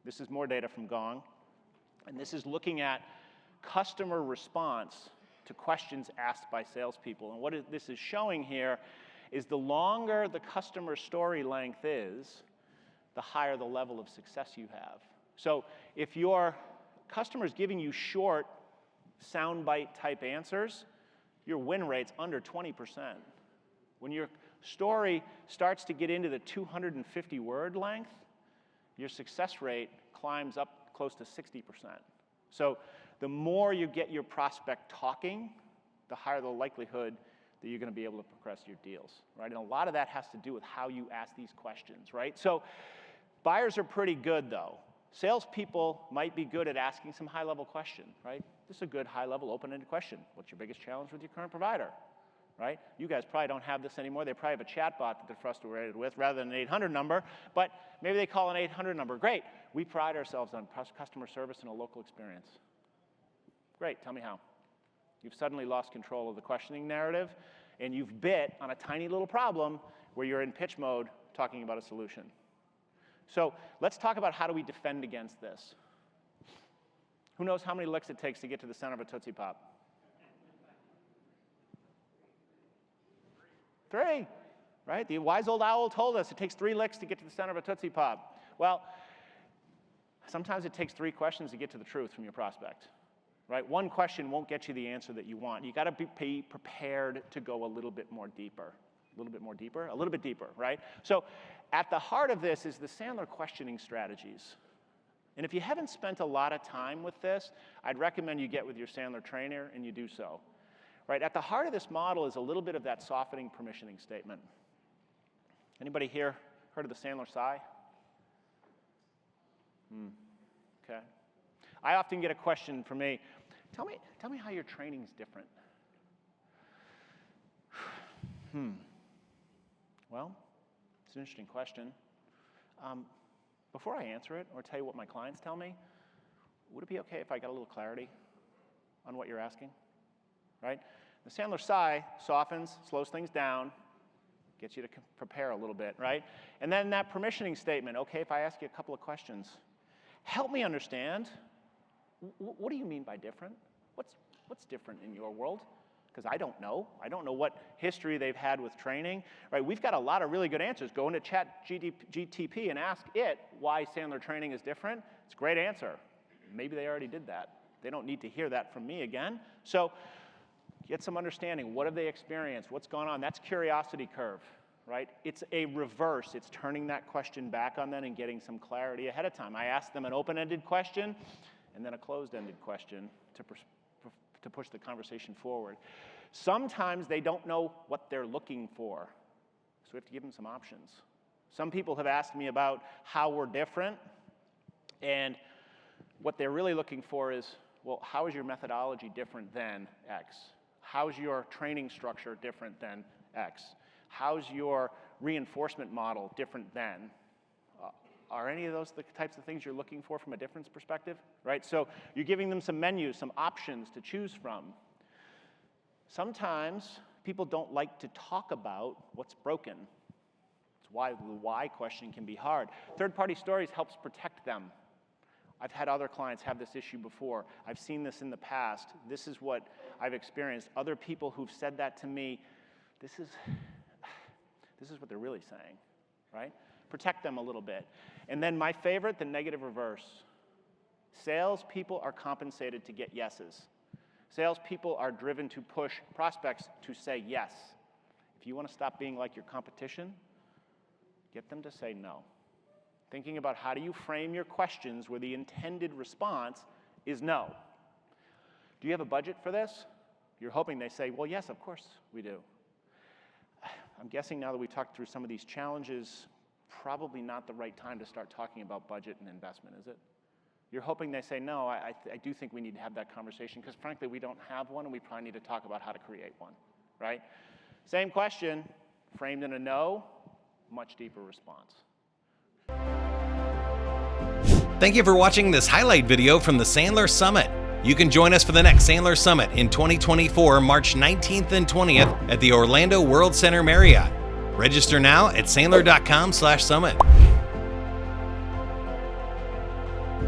This is more data from Gong. And this is looking at customer response to questions asked by salespeople. And what this is showing here is the longer the customer story length is, the higher the level of success you have. So if your customer's giving you short, soundbite type answers, your win rate's under 20%. When your story starts to get into the 250 word length, your success rate climbs up close to 60%. So the more you get your prospect talking, the higher the likelihood that you're going to be able to progress your deals, right? And a lot of that has to do with how you ask these questions, right? So buyers are pretty good, though. Salespeople might be good at asking some high-level question, right? This is a good high-level open-ended question. What's your biggest challenge with your current provider, right? You guys probably don't have this anymore. They probably have a chat bot that they're frustrated with rather than an 800 number, but maybe they call an 800 number. Great. We pride ourselves on customer service and a local experience. Great. Tell me how. You've suddenly lost control of the questioning narrative, and you've bit on a tiny little problem where you're in pitch mode talking about a solution. So let's talk about how do we defend against this. Who knows how many licks it takes to get to the center of a Tootsie Pop? 3, right? The wise old owl told us it takes 3 licks to get to the center of a Tootsie Pop. Well, sometimes it takes 3 questions to get to the truth from your prospect, right? 1 question won't get you the answer that you want. You got to be prepared to go a little bit more deeper. A little bit more deeper? A little bit deeper, right? So at the heart of this is the Sandler questioning strategies. And if you haven't spent a lot of time with this, I'd recommend you get with your Sandler trainer and you do so. Right? At the heart of this model is a little bit of that softening permissioning statement. Anybody here heard of the Sandler sigh? Okay. I often get a question from me, tell me how your training's different. Well, it's an interesting question. Before I answer it or tell you what my clients tell me, would it be okay if I got a little clarity on what you're asking? Right? The Sandler sigh softens, slows things down, gets you to prepare a little bit, right? And then that permissioning statement, okay, if I ask you a couple of questions, help me understand, what do you mean by different? What's different in your world? Because I don't know. I don't know what history they've had with training, right? We've got a lot of really good answers. Go into ChatGTP and ask it why Sandler training is different. It's a great answer. Maybe they already did that. They don't need to hear that from me again. So get some understanding. What have they experienced? What's gone on? That's curiosity curve, right? It's a reverse. It's turning that question back on them and getting some clarity ahead of time. I ask them an open-ended question and then a closed-ended question to push the conversation forward. Sometimes they don't know what they're looking for, so we have to give them some options. Some people have asked me about how we're different, and what they're really looking for is, well, how is your methodology different than X? How's your training structure different than X? How's your reinforcement model different than? Are any of those the types of things you're looking for from a difference perspective, right? So you're giving them some menus, some options to choose from. Sometimes people don't like to talk about what's broken. That's why the why question can be hard. Third-party stories helps protect them. I've had other clients have this issue before. I've seen this in the past. This is what I've experienced. Other people who've said that to me, this is what they're really saying, right? Protect them a little bit. And then my favorite, the negative reverse. Salespeople are compensated to get yeses. Salespeople are driven to push prospects to say yes. If you want to stop being like your competition, get them to say no. Thinking about how do you frame your questions where the intended response is no. Do you have a budget for this? You're hoping they say, well, yes, of course we do. I'm guessing now that we talked through some of these challenges, probably not the right time to start talking about budget and investment, is it? You're hoping they say, no, I do think we need to have that conversation because frankly, we don't have one and we probably need to talk about how to create one, right? Same question, framed in a no, much deeper response. Thank you for watching this highlight video from the Sandler Summit. You can join us for the next Sandler Summit in 2024, March 19th and 20th at the Orlando World Center Marriott. Register now at sandler.com/summit.